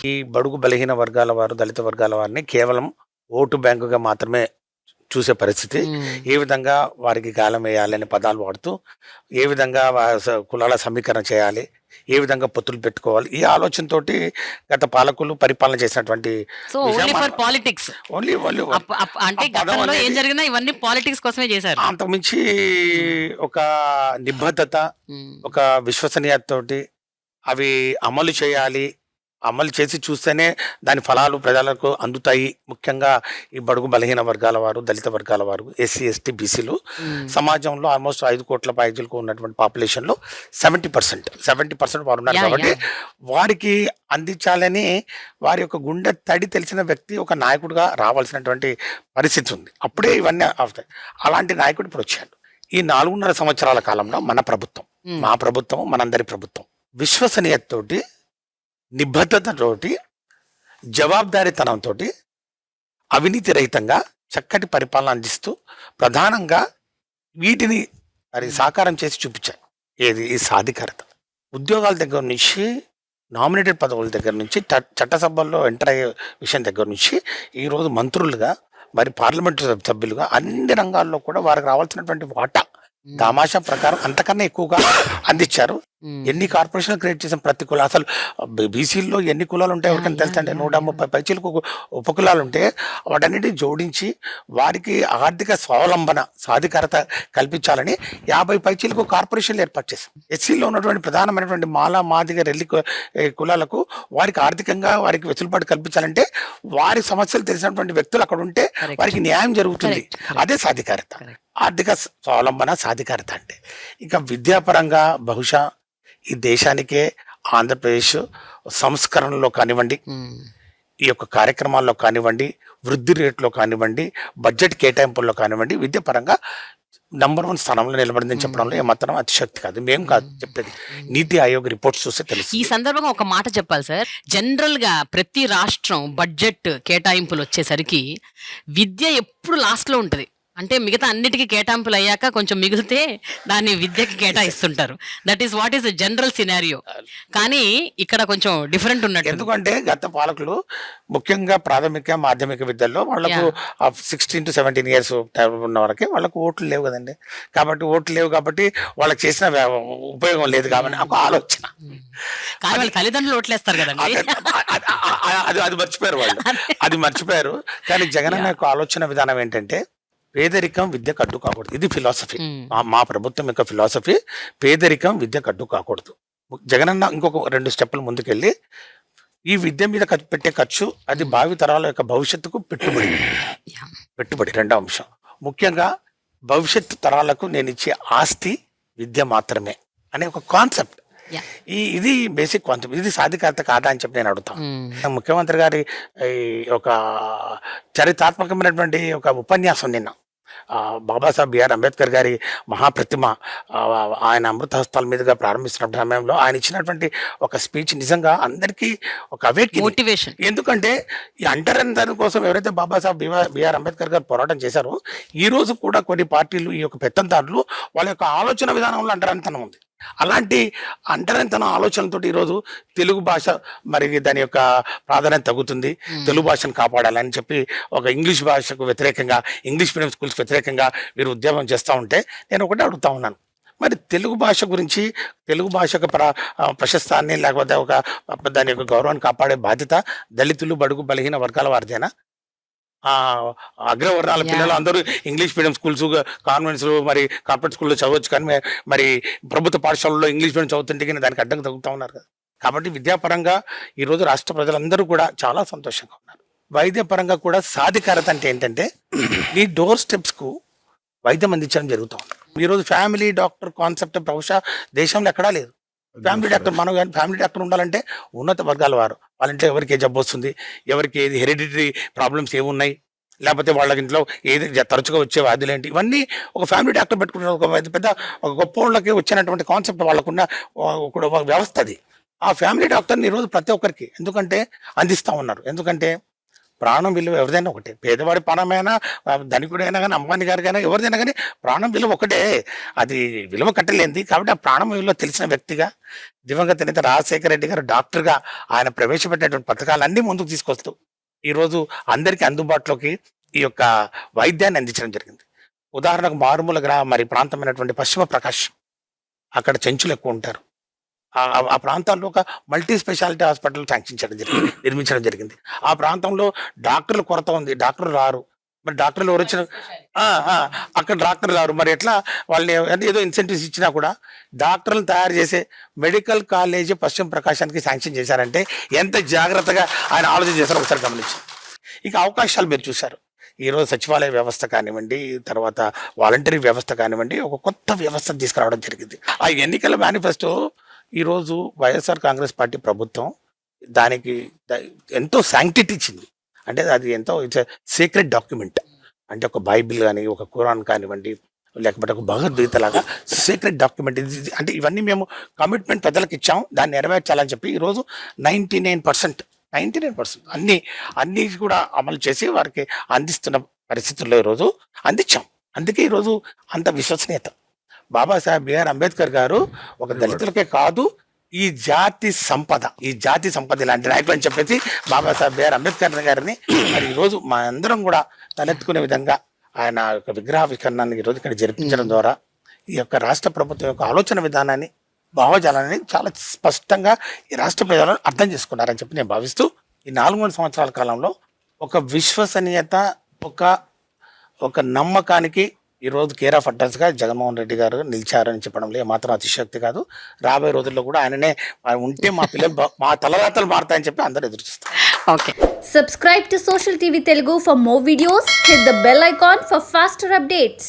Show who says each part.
Speaker 1: ఈ బడుగు బలహీన వర్గాల వారు, దళిత వర్గాల వారిని కేవలం ఓటు బ్యాంకుగా మాత్రమే చూసే పరిస్థితి. ఏ విధంగా వారికి గాలం వేయాలని పదాలు వాడుతూ, ఏ విధంగా కులాల సమీకరణ చేయాలి, ఏ విధంగా పొత్తులు పెట్టుకోవాలి, ఈ ఆలోచనతోటి గత పాలకులు పరిపాలన చేసినటువంటి అంతకుమించి ఒక నిబద్ధత, ఒక విశ్వసనీయతతోటి అవి అమలు చేయాలి, అమలు చేసి చూస్తేనే దాని ఫలాలు ప్రజలకు అందుతాయి. ముఖ్యంగా ఈ బడుగు బలహీన వర్గాల వారు, దళిత వర్గాల వారు, ఎస్సీ ఎస్టీ బీసీలు సమాజంలో ఆల్మోస్ట్ 5 కోట్ల పైజులకు ఉన్నటువంటి పాపులేషన్లో 70% వారు ఉన్నారు. కాబట్టి వారికి అందించాలని వారి యొక్క గుండె తడి తెలిసిన వ్యక్తి ఒక నాయకుడిగా రావాల్సినటువంటి పరిస్థితి ఉంది. అప్పుడే ఇవన్నీ అవుతాయి. అలాంటి నాయకుడు ఇప్పుడు వచ్చాడు. ఈ 4.5 సంవత్సరాల కాలంలో మన ప్రభుత్వం, మా ప్రభుత్వం, మనందరి ప్రభుత్వం విశ్వసనీయతతోటి, నిబద్ధతతోటి, జవాబుదారీతనంతో, అవినీతి రహితంగా చక్కటి పరిపాలన అందిస్తూ ప్రధానంగా వీటిని మరి సాకారం చేసి చూపించాయి. ఏది ఈ సాధికారత, ఉద్యోగాల దగ్గర నుంచి, నామినేటెడ్ పదవుల దగ్గర నుంచి, చట్టసభల్లో ఎంటర్ అయ్యే విషయం దగ్గర నుంచి, ఈరోజు మంత్రులుగా, మరి పార్లమెంటు సభ్యులుగా అన్ని రంగాల్లో కూడా వారికి రావాల్సినటువంటి వాటా దామాషా ప్రకారం అంతకన్నా ఎక్కువగా అందించారు. ఎన్ని కార్పొరేషన్ క్రియేట్ చేసిన ప్రతి కుల, అసలు బీసీల్లో ఎన్ని కులాలు ఉంటాయి ఎవరికైనా తెలుసు అంటే 130 పైచీలకు ఉపకులాలు ఉంటే వాటన్నిటిని జోడించి వారికి ఆర్థిక స్వావలంబన, సాధికారత కల్పించాలని 50 పైచీలకు కార్పొరేషన్లు ఏర్పాటు చేశాం. ఎస్సీలో ఉన్నటువంటి ప్రధానమైనటువంటి మాల, మాదిగ, రెల్లి కులాలకు వారికి ఆర్థికంగా వారికి వెసులుబాటు కల్పించాలంటే వారి సమస్యలు తెలిసినటువంటి వ్యక్తులు అక్కడ ఉంటే వారికి న్యాయం జరుగుతుంది. అదే సాధికారత, ఆర్థిక స్వావలంబన, సాధికారత అంటే. ఇంకా విద్యాపరంగా బహుశా ఈ దేశానికే ఆంధ్రప్రదేశ్ సంస్కరణలో కానివ్వండి, ఈ యొక్క కార్యక్రమాల్లో కానివ్వండి, వృద్ధి రేట్లో కానివ్వండి, బడ్జెట్ కేటాయింపుల్లో కానివ్వండి, విద్యాపరంగా నంబర్ 1 స్థానంలో నిలబడిందని చెప్పడంలో ఏమాత్రం అతిశక్తి కాదు. మేము కాదు చెప్పేది, నీతి ఆయోగ్ రిపోర్ట్స్ చూస్తే తెలుసు.
Speaker 2: ఈ సందర్భంగా ఒక మాట చెప్పాలి సార్. జనరల్ గా ప్రతి రాష్ట్రం బడ్జెట్ కేటాయింపులు వచ్చేసరికి విద్య ఎప్పుడు లాస్ట్ లో ఉంటది. అంటే మిగతా అన్నిటికీ కేటాయింపులు అయ్యాక కొంచెం మిగిలితే దాన్ని విద్యకి కేటాయిస్తుంటారు. That is what is the general scenario. కానీ ఇక్కడ కొంచెం డిఫరెంట్ ఉన్నట్టు.
Speaker 1: ఎందుకంటే గత పాలకులు ముఖ్యంగా ప్రాథమిక, మాధ్యమిక విద్యల్లో వాళ్ళకు 16 to 17 years ఉన్న వరకే వాళ్ళకు ఓట్లు లేవు కదండి. కాబట్టి ఓట్లు లేవు కాబట్టి వాళ్ళకి చేసిన ఉపయోగం లేదు కాబట్టి ఒక ఆలోచన.
Speaker 2: కానీ వాళ్ళ తల్లిదండ్రులు ఓట్లేస్తారు కదండి.
Speaker 1: అది మర్చిపోయారు వాళ్ళు, అది మర్చిపోయారు. కానీ జగన్ యొక్క ఆలోచన విధానం ఏంటంటే పేదరికం విద్యకు అడ్డు కాకూడదు. ఇది ఫిలాసఫీ, మా ప్రభుత్వం యొక్క ఫిలాసఫీ. పేదరికం విద్యకు అడ్డు కాకూడదు. జగనన్న ఇంకొక 2 స్టెప్పులు ముందుకెళ్ళి ఈ విద్య మీద పెట్టే ఖర్చు అది భావి తరాల యొక్క భవిష్యత్తుకు పెట్టుబడి. రెండో అంశం, ముఖ్యంగా భవిష్యత్తు తరాలకు నేను ఇచ్చే ఆస్తి విద్య మాత్రమే అనే ఒక కాన్సెప్ట్. ఇది బేసిక్ కాన్సెప్ట్. ఇది సాధికారత కాదా అని చెప్పి నేను అడుగుతాను. ముఖ్యమంత్రి గారి ఒక చరిత్రాత్మకమైనటువంటి ఒక ఉపన్యాసం నిన్న బాబాసాహెబ్ బిఆర్ అంబేద్కర్ గారి మహాప్రతిమ ఆయన అమృత హస్తాల మీదుగా ప్రారంభిస్తున్న సమయంలో ఆయన ఇచ్చినటువంటి ఒక స్పీచ్ నిజంగా అందరికీ ఒక
Speaker 2: మోటివేషన్.
Speaker 1: ఎందుకంటే ఈ అంటరాని కోసం ఎవరైతే బాబాసాహెబ్ బిఆర్ అంబేద్కర్ గారు పోరాటం చేశారో ఈ రోజు కూడా కొన్ని పార్టీలు, ఈ యొక్క పెత్తందారులు వాళ్ళ యొక్క ఆలోచన విధానంలో అంటరానితనం ఉంది. అలాంటి అంటరానితనం ఆలోచనలతో ఈరోజు తెలుగు భాష మరి దాని యొక్క ప్రాధాన్యత తగ్గుతుంది. తెలుగు భాషను కాపాడాలని చెప్పి ఒక ఇంగ్లీష్ భాషకు వ్యతిరేకంగా, ఇంగ్లీష్ మీడియం స్కూల్స్ వ్యతిరేకంగా వీరు ఉద్యమం చేస్తూ ఉంటే నేను ఒకటే అడుగుతా ఉన్నాను, మరి తెలుగు భాష గురించి, తెలుగు భాష యొక్క ప్రశస్తాన్ని లేకపోతే ఒక దాని యొక్క గౌరవాన్ని కాపాడే బాధ్యత దళితులు, బడుగు బలహీన వర్గాల వారిదేనా? అగ్రవర్ణాల పిల్లలు అందరూ ఇంగ్లీష్ మీడియం స్కూల్స్, కాన్వెంట్స్, మరి కార్పొరేట్ స్కూల్లో చదవచ్చు. కానీ మరి ప్రభుత్వ పాఠశాలలో ఇంగ్లీష్ మీడియం చదువుతుంటే దానికి అడ్డంగా తగ్గుతూ ఉన్నారు కదా. కాబట్టి విద్యాపరంగా ఈరోజు రాష్ట్ర ప్రజలందరూ కూడా చాలా సంతోషంగా ఉన్నారు. వైద్యపరంగా కూడా సాధికారత అంటే ఏంటంటే ఈ డోర్ స్టెప్స్కు వైద్యం అందించడం జరుగుతూ ఉంది. ఈరోజు ఫ్యామిలీ డాక్టర్ కాన్సెప్ట్ బహుశా దేశంలో ఎక్కడా లేదు. ఫ్యామిలీ డాక్టర్, మనం కానీ ఫ్యామిలీ డాక్టర్ ఉండాలంటే ఉన్నత వర్గాల వారు, వాళ్ళంటే ఎవరికి ఏ జబ్బు వస్తుంది, ఎవరికి ఏది హెరిడిటరీ ప్రాబ్లమ్స్ ఏమున్నాయి, లేకపోతే వాళ్ళ ఇంట్లో ఏది తరచుగా వచ్చే వ్యాధులు ఏంటి, ఇవన్నీ ఒక ఫ్యామిలీ డాక్టర్ పెట్టుకున్న ఒక పెద్ద ఒక గొప్ప వాళ్ళకి వచ్చినటువంటి కాన్సెప్ట్, వాళ్ళకున్న ఒక వ్యవస్థ అది. ఆ ఫ్యామిలీ డాక్టర్ని ఈరోజు ప్రతి ఒక్కరికి ఎందుకంటే అందిస్తూ ఉన్నారు. ఎందుకంటే ప్రాణం విలువ ఎవరిదైనా ఒకటే, పేదవాడి ప్రాణమైనా ధనికుడైనా కానీ అంబానీ గారికైనా ఎవరిదైనా కానీ ప్రాణం విలువ ఒకటే, అది విలువ కట్టలేంది. కాబట్టి ఆ ప్రాణం విలువ తెలిసిన వ్యక్తిగా దివంగత నేత రాజశేఖర రెడ్డి గారు డాక్టర్గా ఆయన ప్రవేశపెట్టినటువంటి పథకాలన్నీ ముందుకు తీసుకొస్తూ ఈరోజు అందరికీ అందుబాటులోకి ఈ యొక్క వైద్యాన్ని అందించడం జరిగింది. ఉదాహరణకు మారుమూల మరి ప్రాంతమైనటువంటి పశ్చిమ ప్రకాశం, అక్కడ చెంచులు ఎక్కువ ఉంటారు. ఆ ప్రాంతాల్లో ఒక మల్టీ స్పెషాలిటీ హాస్పిటల్ నిర్మించడం జరిగింది. ఆ ప్రాంతంలో డాక్టర్ల కొరత ఉంది, డాక్టర్లు రారు. మరి డాక్టర్లు ఎవరు వచ్చిన అక్కడ డాక్టర్లు రారు. మరి ఎట్లా వాళ్ళని ఏదో ఇన్సెంటివ్స్ ఇచ్చినా కూడా డాక్టర్లు తయారు చేసే మెడికల్ కాలేజీ పశ్చిమ ప్రకాశానికి శాంక్షన్ చేశారంటే ఎంత జాగ్రత్తగా ఆయన ఆలోచన చేశారో ఒకసారి గమనించి. ఇక అవకాశాలు మీరు చూశారు. ఈరోజు సచివాలయ వ్యవస్థ కానివ్వండి, తర్వాత వాలంటరీ వ్యవస్థ కానివ్వండి, ఒక కొత్త వ్యవస్థ తీసుకురావడం జరిగింది. ఆ ఎన్నికల మేనిఫెస్టో ఈరోజు వైఎస్ఆర్ కాంగ్రెస్ పార్టీ ప్రభుత్వం దానికి ఎంతో శాంక్టిటీ ఇచ్చింది. అంటే అది ఎంతో ఇట్స్ సీక్రెట్ డాక్యుమెంట్. అంటే ఒక బైబిల్ కానీ, ఒక ఖురాన్ కానివ్వండి, లేకపోతే ఒక భగవద్గీత లాగా సీక్రెట్ డాక్యుమెంట్ ఇది. అంటే ఇవన్నీ మేము కమిట్మెంట్ ప్రజలకు ఇచ్చాం, దాన్ని నెరవేర్చాలని చెప్పి ఈరోజు 99% అన్నీ కూడా అమలు చేసి వారికి అందిస్తున్న పరిస్థితుల్లో ఈరోజు అందించాం. అందుకే ఈరోజు అంత విశ్వసనీయత. బాబాసాహెబ్ బిఆర్ అంబేద్కర్ గారు ఒక దళితులకే కాదు, ఈ జాతి సంపద ఇలాంటి నాయకులు అని చెప్పేసి బాబాసాహెబ్ బిఆర్ అంబేద్కర్ గారిని మరి ఈరోజు మా అందరం కూడా తలెత్తుకునే విధంగా ఆయన యొక్క విగ్రహావిష్కరణాన్ని ఈరోజు ఇక్కడ జరిపించడం ద్వారా ఈ యొక్క రాష్ట్ర ప్రభుత్వం యొక్క ఆలోచన విధానాన్ని, భావజాలాన్ని చాలా స్పష్టంగా ఈ రాష్ట్ర ప్రజలను అర్థం చేసుకున్నారని చెప్పి నేను భావిస్తూ, ఈ 4 సంవత్సరాల కాలంలో ఒక విశ్వసనీయత, ఒక నమ్మకానికి ఈరోజు కేర్ ఆఫ్ అడ్రస్గా జగన్మోహన్ రెడ్డి గారు నిలిచారని చెప్పడంలో ఏమాత్రం అతిశయోక్తి కాదు. రాబోయే రోజుల్లో కూడా ఆయననే ఉంటే మా పిల్లలు మా తలరాతలు మారుతాయని చెప్పి అందరూ ఎదురు చూస్తారు.
Speaker 2: Okay,
Speaker 3: Subscribe to Social TV Telugu for more videos. Hit the bell icon for faster updates.